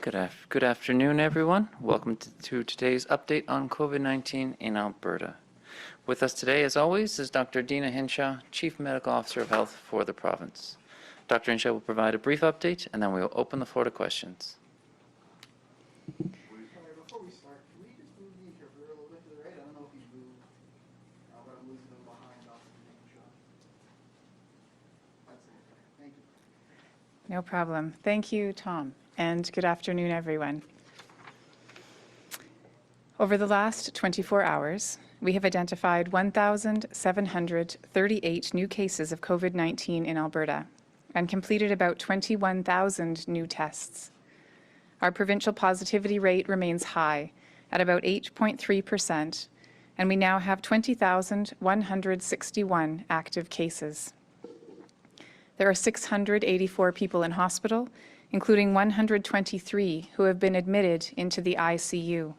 Good afternoon, everyone. Welcome to today's update on COVID-19 in Alberta. With us today, as always, is Dr. Deena Hinshaw, Chief Medical Officer of Health for the province. Dr. Hinshaw will provide a brief update, and then we will open the floor to questions. Before we start, can we just move the interpreter a little bit to the right? I don't know if he's moved, but I'm losing him behind Dr. Hinshaw. That's it. Thank you. No problem. Thank you, Tom, and good afternoon, everyone. Over the last 24 hours, we have identified 1,738 new cases of COVID-19 in Alberta and completed about 21,000 new tests. Our provincial positivity rate remains high at about 8.3%, and we now have 20,161 active cases. There are 684 people in hospital, including 123 who have been admitted into the ICU.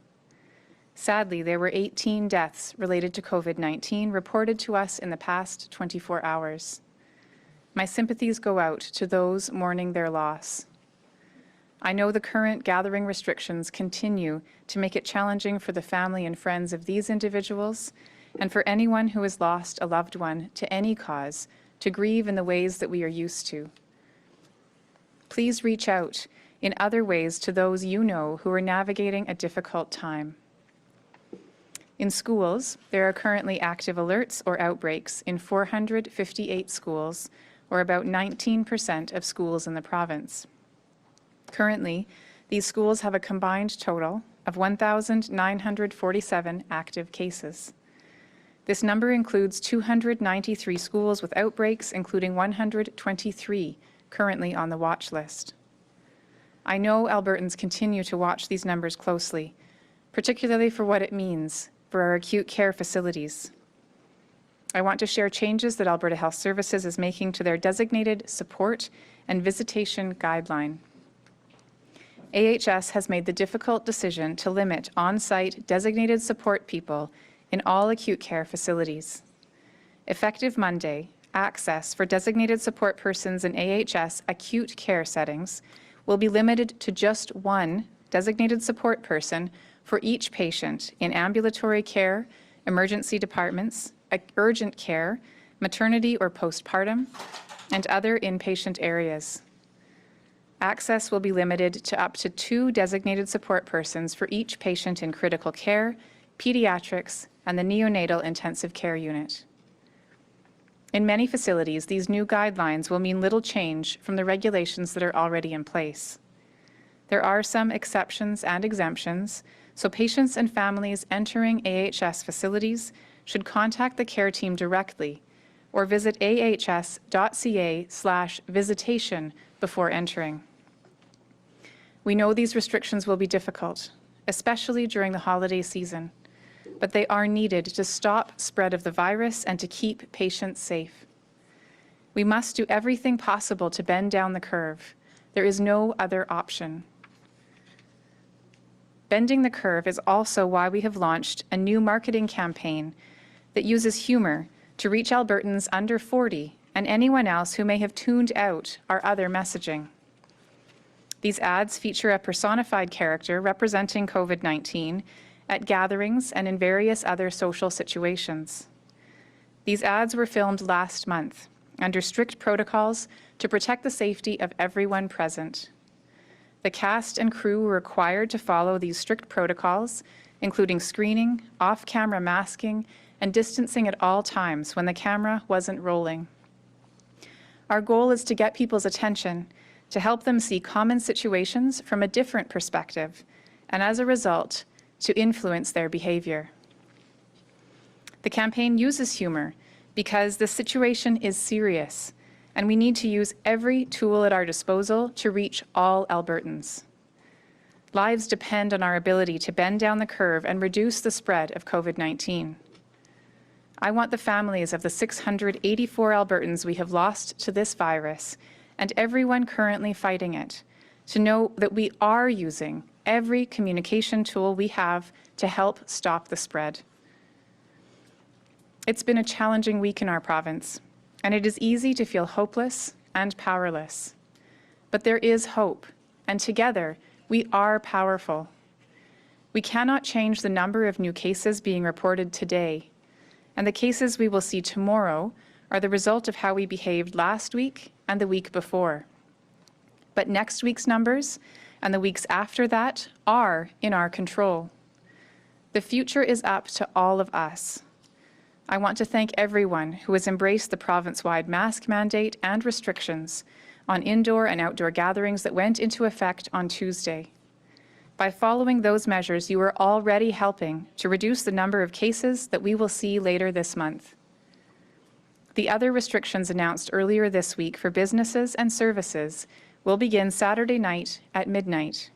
Sadly, there were 18 deaths related to COVID-19 reported to us in the past 24 hours. My sympathies go out to those mourning their loss. I know the current gathering restrictions continue to make it challenging for the family and friends of these individuals and for anyone who has lost a loved one to any cause to grieve in the ways that we are used to. Please reach out in other ways to those you know who are navigating a difficult time. In schools, there are currently active alerts or outbreaks in 458 schools, or about 19% of schools in the province. Currently, these schools have a combined total of 1,947 active cases. This number includes 293 schools with outbreaks, including 123 currently on the watch list. I know Albertans continue to watch these numbers closely, particularly for what it means for our acute care facilities. I want to share changes that Alberta Health Services is making to their designated support and visitation guideline. AHS has made the difficult decision to limit on-site designated support people in all acute care facilities. Effective Monday, access for designated support persons in AHS acute care settings will be limited to just one designated support person for each patient in ambulatory care, emergency departments, urgent care, maternity or postpartum, and other inpatient areas. Access will be limited to up to 2 designated support persons for each patient in critical care, pediatrics, and the neonatal intensive care unit. In many facilities, these new guidelines will mean little change from the regulations that are already in place. There are some exceptions and exemptions, so patients and families entering AHS facilities should contact the care team directly or visit ahs.ca/visitation before entering. We know these restrictions will be difficult, especially during the holiday season, but they are needed to stop spread of the virus and to keep patients safe. We must do everything possible to bend down the curve. There is no other option. Bending the curve is also why we have launched a new marketing campaign that uses humor to reach Albertans under 40 and anyone else who may have tuned out our other messaging. These ads feature a personified character representing COVID-19 at gatherings and in various other social situations. These ads were filmed last month under strict protocols to protect the safety of everyone present. The cast and crew were required to follow these strict protocols, including screening, off-camera masking, and distancing at all times when the camera wasn't rolling. Our goal is to get people's attention, to help them see common situations from a different perspective, and as a result, to influence their behavior. The campaign uses humor because the situation is serious, and we need to use every tool at our disposal to reach all Albertans. Lives depend on our ability to bend down the curve and reduce the spread of COVID-19. I want the families of the 684 Albertans we have lost to this virus and everyone currently fighting it to know that we are using every communication tool we have to help stop the spread. It's been a challenging week in our province, and it is easy to feel hopeless and powerless. But there is hope, and together We are powerful. We cannot change the number of new cases being reported today, and the cases we will see tomorrow are the result of how we behaved last week and the week before. But next week's numbers and the weeks after that are in our control. The future is up to all of us. I want to thank everyone who has embraced the province-wide mask mandate and restrictions on indoor and outdoor gatherings that went into effect on Tuesday. By following those measures, you are already helping to reduce the number of cases that we will see later this month. The other restrictions announced earlier this week for businesses and services will begin Saturday night at midnight.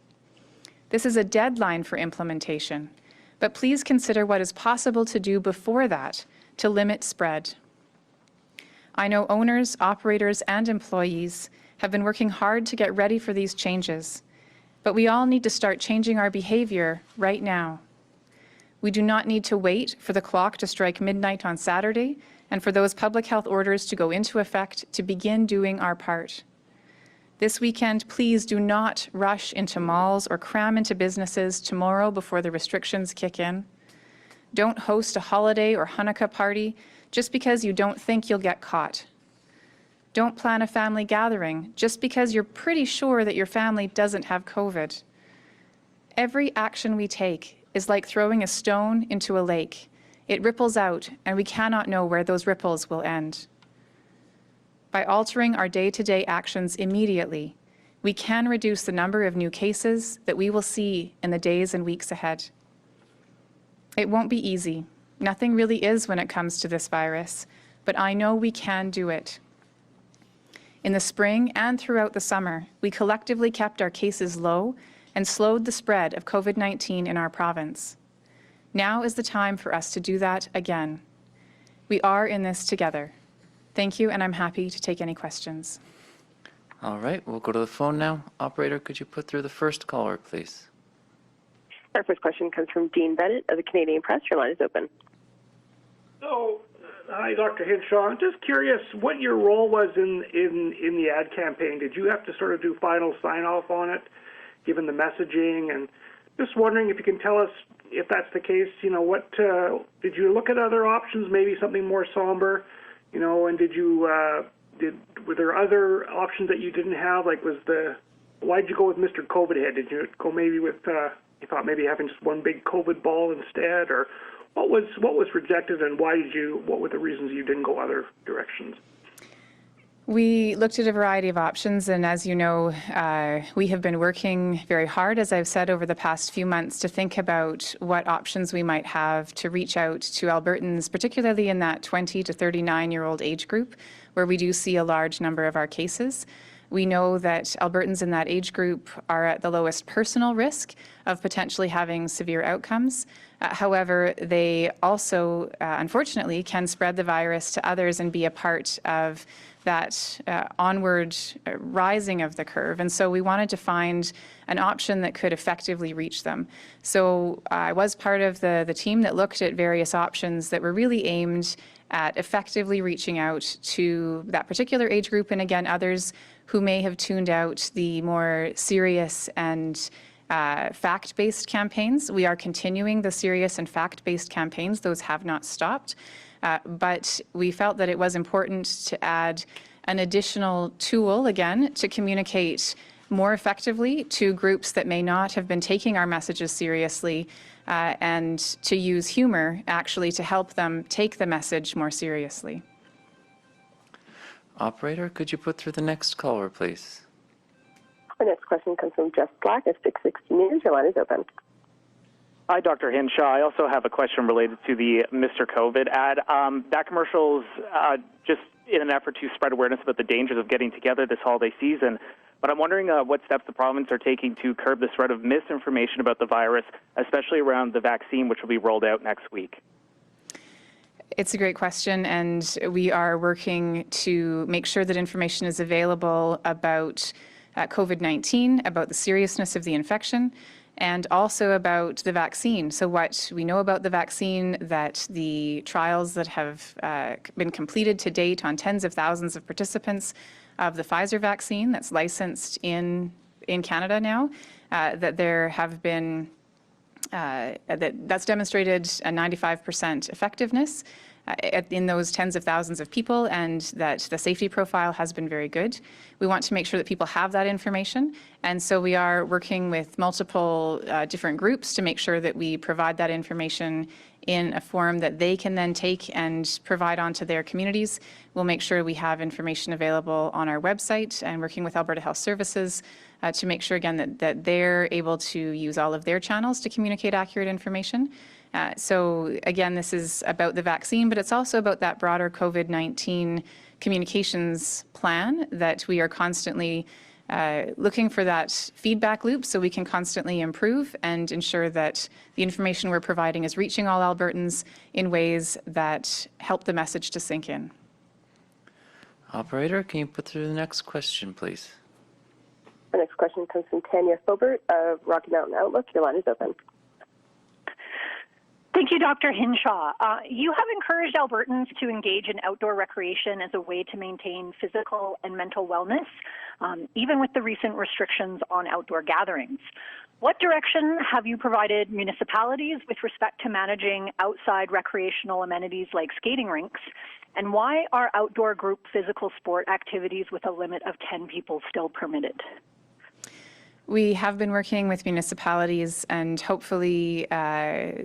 This is a deadline for implementation, but please consider what is possible to do before that to limit spread. I know owners, operators, and employees have been working hard to get ready for these changes, but we all need to start changing our behavior right now. We do not need to wait for the clock to strike midnight on Saturday and for those public health orders to go into effect to begin doing our part. This weekend, please do not rush into malls or cram into businesses tomorrow before the restrictions kick in. Don't host a holiday or Hanukkah party just because you don't think you'll get caught. Don't plan a family gathering just because you're pretty sure that your family doesn't have COVID. Every action we take is like throwing a stone into a lake. It ripples out, and we cannot know where those ripples will end. By altering our day-to-day actions immediately, we can reduce the number of new cases that we will see in the days and weeks ahead. It won't be easy. Nothing really is when it comes to this virus, but I know we can do it. In the spring and throughout the summer, we collectively kept our cases low and slowed the spread of COVID-19 in our province. Now is the time for us to do that again. We are in this together. Thank you, and I'm happy to take any questions. All right, we'll go to the phone now. Operator, could you put through the first caller, please? Our first question comes from Dean Bennett of the Canadian Press. Your line is open. So, hi, Dr. Hinshaw. I'm just curious what your role was in the ad campaign. Did you have to sort of do final sign-off on it, given the messaging? And just wondering if you can tell us, if that's the case, what did you look at other options, maybe something more somber? And were there other options that you didn't have? Like, why'd you go with Mr. COVID Head? Did you go maybe with, you thought maybe having just one big COVID ball instead? Or what was rejected, and what were the reasons you didn't go other directions? We looked at a variety of options, and as you know, we have been working very hard, as I've said, over the past few months to think about what options we might have to reach out to Albertans, particularly in that 20 to 39-year-old age group, where we do see a large number of our cases. We know that Albertans in that age group are at the lowest personal risk of potentially having severe outcomes. However, they also, unfortunately, can spread the virus to others and be a part of that onward rising of the curve. And so we wanted to find an option that could effectively reach them. So I was part of the team that looked at various options that were really aimed at effectively reaching out to that particular age group, and again, others who may have tuned out the more serious and fact-based campaigns. We are continuing the serious and fact-based campaigns. Those have not stopped. But we felt that it was important to add an additional tool, again, to communicate more effectively to groups that may not have been taking our messages seriously, and to use humor, actually, to help them take the message more seriously. Operator, could you put through the next caller, please? Our next question comes from Jeff Black of 660 News. Your line is open. Hi, Dr. Hinshaw. I also have a question related to the Mr. COVID ad. That commercial's just in an effort to spread awareness about the dangers of getting together this holiday season. But I'm wondering what steps the province are taking to curb the spread of misinformation about the virus, especially around the vaccine, which will be rolled out next week. It's a great question, and we are working to make sure that information is available about COVID-19, about the seriousness of the infection, and also about the vaccine. So what we know about the vaccine, that the trials that have been completed to date on tens of thousands of participants of the Pfizer vaccine that's licensed in Canada now, that there have been that's demonstrated a 95% effectiveness in those tens of thousands of people, and that the safety profile has been very good. We want to make sure that people have that information, and so we are working with multiple different groups to make sure that we provide that information in a form that they can then take and provide onto their communities. We'll make sure we have information available on our website, and working with Alberta Health Services to make sure, again, that they're able to use all of their channels to communicate accurate information. So again, this is about the vaccine, but it's also about that broader COVID-19 communications plan that we are constantly looking for that feedback loop so we can constantly improve and ensure that the information we're providing is reaching all Albertans in ways that help the message to sink in. Operator, can you put through the next question, please? Our next question comes from Tanya Sobert of Rocky Mountain Outlook. Your line is open. Thank you, Dr. Hinshaw. You have encouraged Albertans to engage in outdoor recreation as a way to maintain physical and mental wellness, even with the recent restrictions on outdoor gatherings. What direction have you provided municipalities with respect to managing outside recreational amenities like skating rinks? And why are outdoor group physical sport activities with a limit of 10 people still permitted? We have been working with municipalities, and hopefully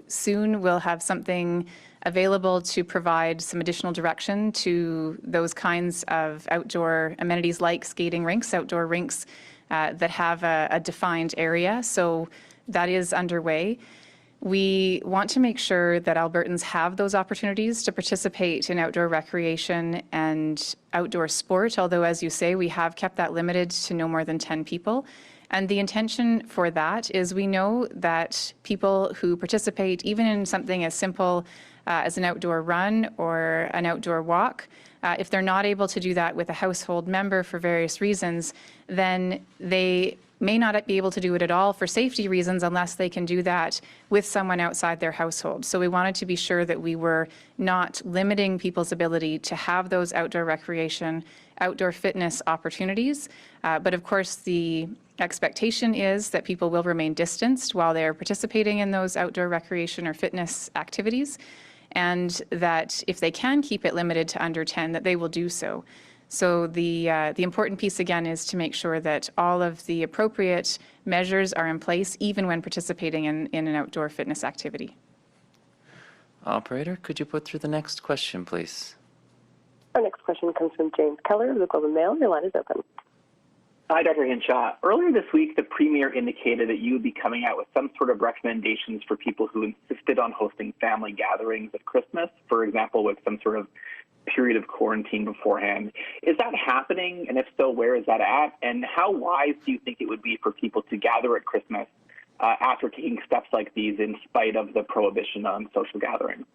soon we'll have something available to provide some additional direction to those kinds of outdoor amenities like skating rinks, outdoor rinks that have a defined area. So that is underway. We want to make sure that Albertans have those opportunities to participate in outdoor recreation and outdoor sport, although, as you say, we have kept that limited to no more than 10 people. And the intention for that is we know that people who participate even in something as simple as an outdoor run or an outdoor walk, if they're not able to do that with a household member for various reasons, then they may not be able to do it at all for safety reasons unless they can do that with someone outside their household. So we wanted to be sure that we were not limiting people's ability to have those outdoor recreation, outdoor fitness opportunities. But of course, the expectation is that people will remain distanced while they're participating in those outdoor recreation or fitness activities, and that if they can keep it limited to under 10, that they will do so. So the important piece, again, is to make sure that all of the appropriate measures are in place, even when participating in an outdoor fitness activity. Operator, could you put through the next question, please? Our next question comes from James Keller of the Globe and Mail. Your line is open. Hi, Dr. Hinshaw. Earlier this week, the Premier indicated that you would be coming out with some sort of recommendations for people who insisted on hosting family gatherings at Christmas, for example, with some sort of period of quarantine beforehand. Is that happening? And if so, where is that at? And how wise do you think it would be for people to gather at Christmas after taking steps like these in spite of the prohibition on social gatherings?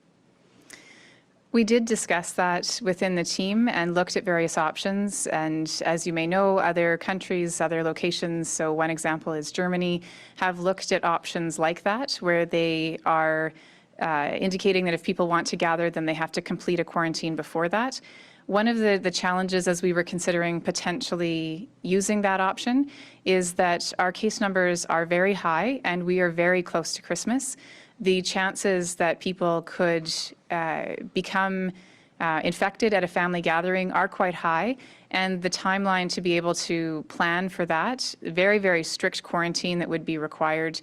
We did discuss that within the team and looked at various options. And as you may know, other countries, other locations, so one example is Germany, have looked at options like that, where they are indicating that if people want to gather, then they have to complete a quarantine before that. One of the challenges as we were considering potentially using that option is that our case numbers are very high and we are very close to Christmas. The chances that people could become infected at a family gathering are quite high, and the timeline to be able to plan for that, very, very strict quarantine that would be required,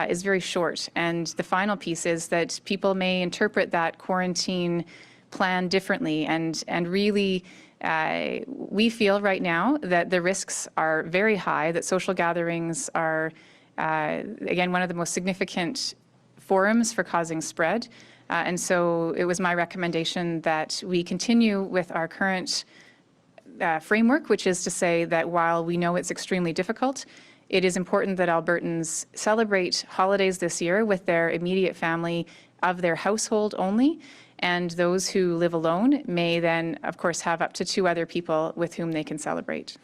is very short. And the final piece is that people may interpret that quarantine plan differently, and really we feel right now that the risks are very high, that social gatherings are, again, one of the most significant forums for causing spread. And so it was my recommendation that we continue with our current framework, which is to say that while we know it's extremely difficult, it is important that Albertans celebrate holidays this year with their immediate family of their household only, and those who live alone may then, of course, have up to 2 other people with whom they can celebrate.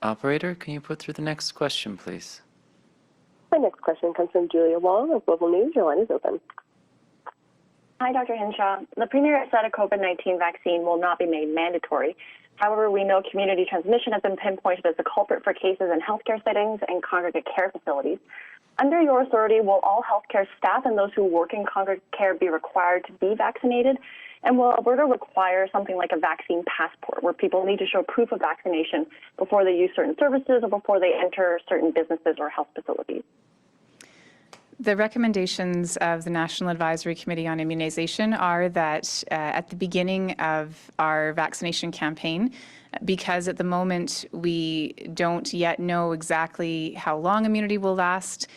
Operator, can you put through the next question, please? Our next question comes from Julia Wong of Global News. Your line is open. Hi, Dr. Hinshaw. The Premier has said a COVID-19 vaccine will not be made mandatory, However, we know community transmission has been pinpointed as a culprit for cases in healthcare settings and congregate care facilities. Under your authority, will all healthcare staff and those who work in congregate care be required to be vaccinated? And will Alberta require something like a vaccine passport, where people need to show proof of vaccination before they use certain services or before they enter certain businesses or health facilities? The recommendations of the National Advisory Committee on Immunization are that at the beginning of our vaccination campaign, because at the moment we don't yet know exactly how long immunity will last,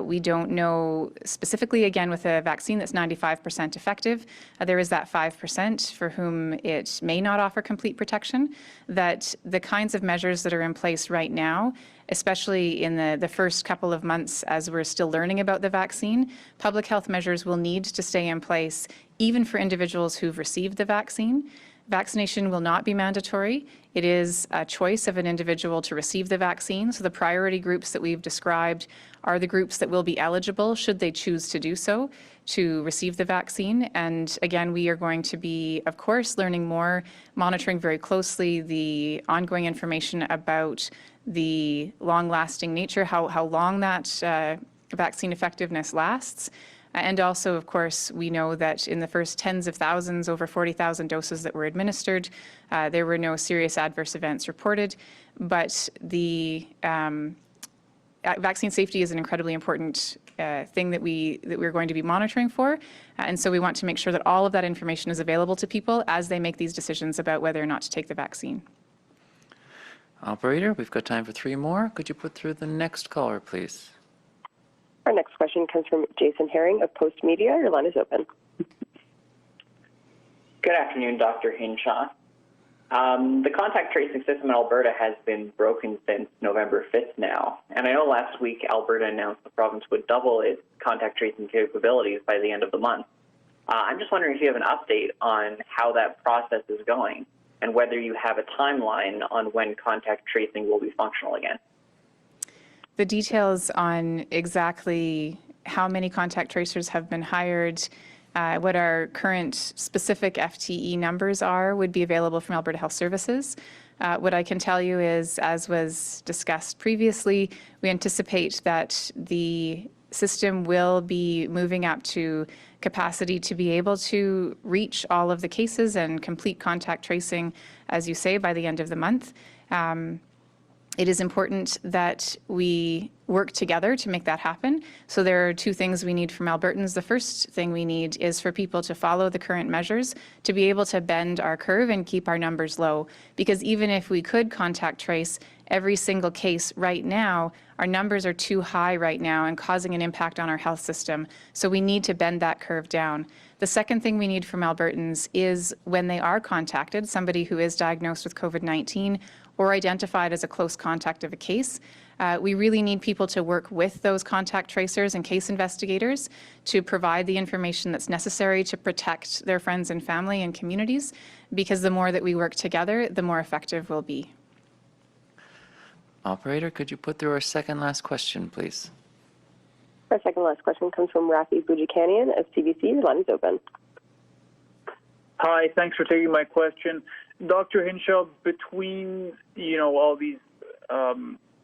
we don't know specifically, again, with a vaccine that's 95% effective, there is that 5% for whom it may not offer complete protection, that the kinds of measures that are in place right now, especially in the first couple of months as we're still learning about the vaccine, public health measures will need to stay in place even for individuals who've received the vaccine. Vaccination will not be mandatory. It is a choice of an individual to receive the vaccine. So the priority groups that we've described are the groups that will be eligible, should they choose to do so, to receive the vaccine. And again, we are going to be, of course, learning more, monitoring very closely the ongoing information about the long-lasting nature, how long that vaccine effectiveness lasts. And also, of course, we know that in the first tens of thousands, over 40,000 doses that were administered, there were no serious adverse events reported. But the vaccine safety is an incredibly important thing that we're going to be monitoring for. And so we want to make sure that all of that information is available to people as they make these decisions about whether or not to take the vaccine. Operator, we've got time for 3 more. Could you put through the next caller, please? Our next question comes from Jason Herring of Post Media. Your line is open. Good afternoon, Dr. Hinshaw. The contact tracing system in Alberta has been broken since November 5th now, and I know last week Alberta announced the province would double its contact tracing capabilities by the end of the month. I'm just wondering if you have an update on how that process is going and whether you have a timeline on when contact tracing will be functional again. The details on exactly how many contact tracers have been hired, what our current specific FTE numbers are, would be available from Alberta Health Services. What I can tell you is, as was discussed previously, we anticipate that the system will be moving up to capacity to be able to reach all of the cases and complete contact tracing, as you say, by the end of the month. It is important that we work together to make that happen. So there are 2 things we need from Albertans. The first thing we need is for people to follow the current measures, to be able to bend our curve and keep our numbers low. Because even if we could contact trace every single case right now, our numbers are too high right now and causing an impact on our health system. So we need to bend that curve down. The second thing we need from Albertans is, when they are contacted, somebody who is diagnosed with COVID-19 or identified as a close contact of a case, we really need people to work with those contact tracers and case investigators to provide the information that's necessary to protect their friends and family and communities, because the more that we work together, the more effective we'll be. Operator, could you put through our second last question, please? Our second last question comes from Rafi Boudjikanian of CBC. Your line is open. Hi, thanks for taking my question. Dr. Hinshaw, between, all these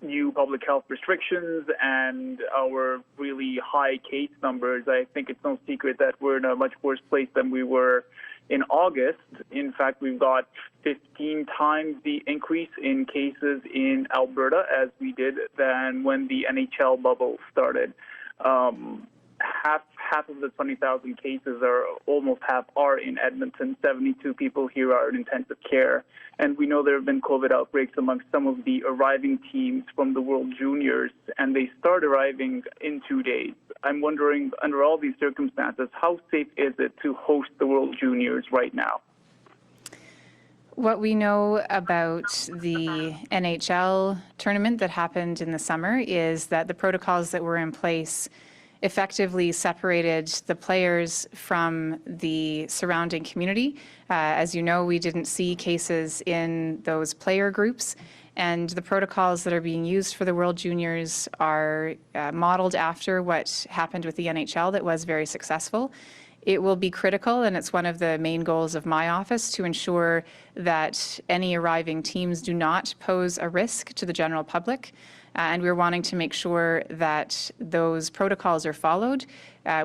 new public health restrictions and our really high case numbers, I think it's no secret that we're in a much worse place than we were in August. In fact, we've got 15 times the increase in cases in Alberta as we did than when the NHL bubble started. Half of the 20,000 cases, are almost half, are in Edmonton. 72 people here are in intensive care. And we know there have been COVID outbreaks amongst some of the arriving teams from the World Juniors, and they start arriving in 2 days. I'm wondering, under all these circumstances, how safe is it to host the World Juniors right now? What we know about the NHL tournament that happened in the summer is that the protocols that were in place effectively separated the players from the surrounding community. As you know, we didn't see cases in those player groups, and the protocols that are being used for the World Juniors are modeled after what happened with the NHL that was very successful. It will be critical, and it's one of the main goals of my office, to ensure that any arriving teams do not pose a risk to the general public. And we're wanting to make sure that those protocols are followed.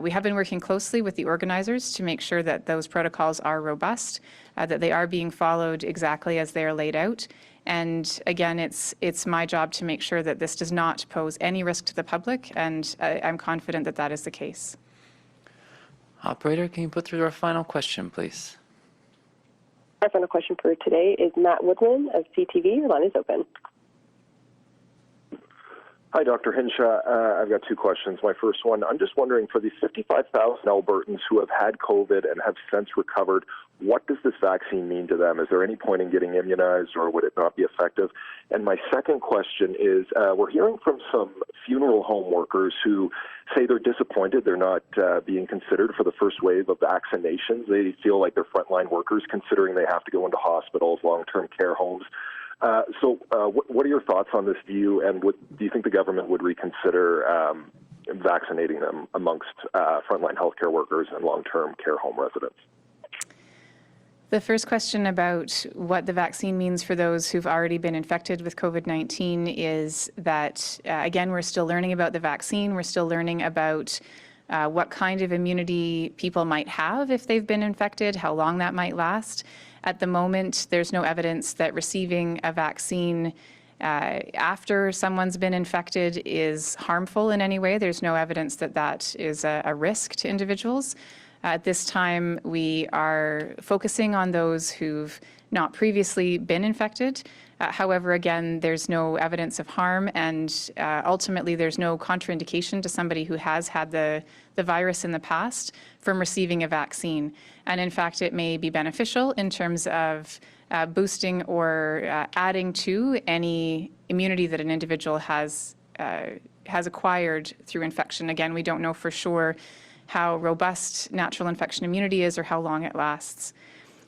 We have been working closely with the organizers to make sure that those protocols are robust, that they are being followed exactly as they are laid out. And again, it's my job to make sure that this does not pose any risk to the public, and I'm confident that that is the case. Operator, can you put through our final question, please? Our final question for today is Matt Woodman of CTV. Your line is open. Hi, Dr. Hinshaw. I've got two questions. My first one, I'm just wondering, for the 55,000 Albertans who have had COVID and have since recovered, what does this vaccine mean to them? Is there any point in getting immunized, or would it not be effective? And my second question is, we're hearing from some funeral home workers who say they're disappointed they're not being considered for the first wave of vaccinations. They feel like they're frontline workers, considering they have to go into hospitals, long-term care homes. So what are your thoughts on this view, and do you think the government would reconsider vaccinating them amongst frontline healthcare workers and long-term care home residents? The first question about what the vaccine means for those who've already been infected with COVID-19 is that, again, we're still learning about the vaccine. We're still learning about what kind of immunity people might have if they've been infected, how long that might last. At the moment, there's no evidence that receiving a vaccine after someone's been infected is harmful in any way. There's no evidence that that is a risk to individuals. At this time, we are focusing on those who've not previously been infected. However, again, there's no evidence of harm, and ultimately there's no contraindication to somebody who has had the virus in the past from receiving a vaccine. And in fact, it may be beneficial in terms of boosting or adding to any immunity that an individual has acquired through infection. Again, we don't know for sure how robust natural infection immunity is or how long it lasts.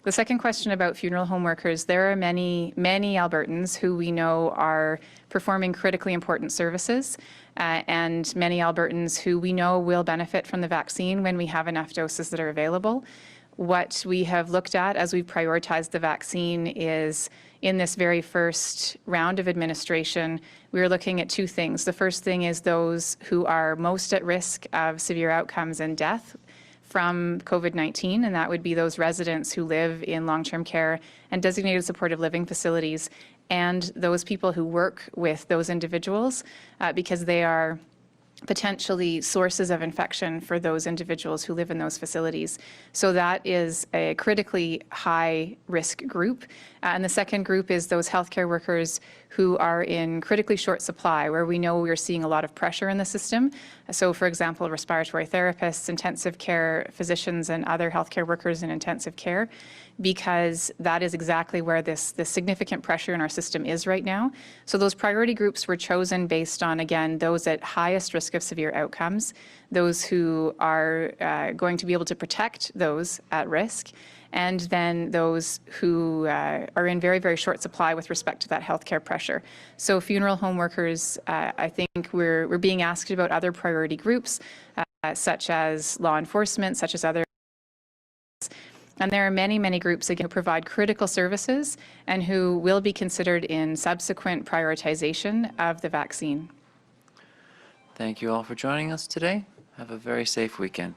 The second question about funeral home workers, there are many Albertans who we know are performing critically important services, and many Albertans who we know will benefit from the vaccine when we have enough doses that are available. What we have looked at as we prioritized the vaccine is, in this very first round of administration, we are looking at two things. The first thing is those who are most at risk of severe outcomes and death from COVID-19, and that would be those residents who live in long-term care and designated supportive living facilities, and those people who work with those individuals because they are potentially sources of infection for those individuals who live in those facilities. So that is a critically high risk group. And the second group is those healthcare workers who are in critically short supply, where we know we're seeing a lot of pressure in the system. So for example, respiratory therapists, intensive care physicians, and other healthcare workers in intensive care, because that is exactly where this significant pressure in our system is right now. So those priority groups were chosen based on, again, those at highest risk of severe outcomes, those who are going to be able to protect those at risk, and then those who are in very, very short supply with respect to that healthcare pressure. So funeral home workers, I think we're being asked about other priority groups, such as law enforcement, such as other. And there are many, many groups, again, who provide critical services and who will be considered in subsequent prioritization of the vaccine. Thank you all for joining us today. Have a very safe weekend.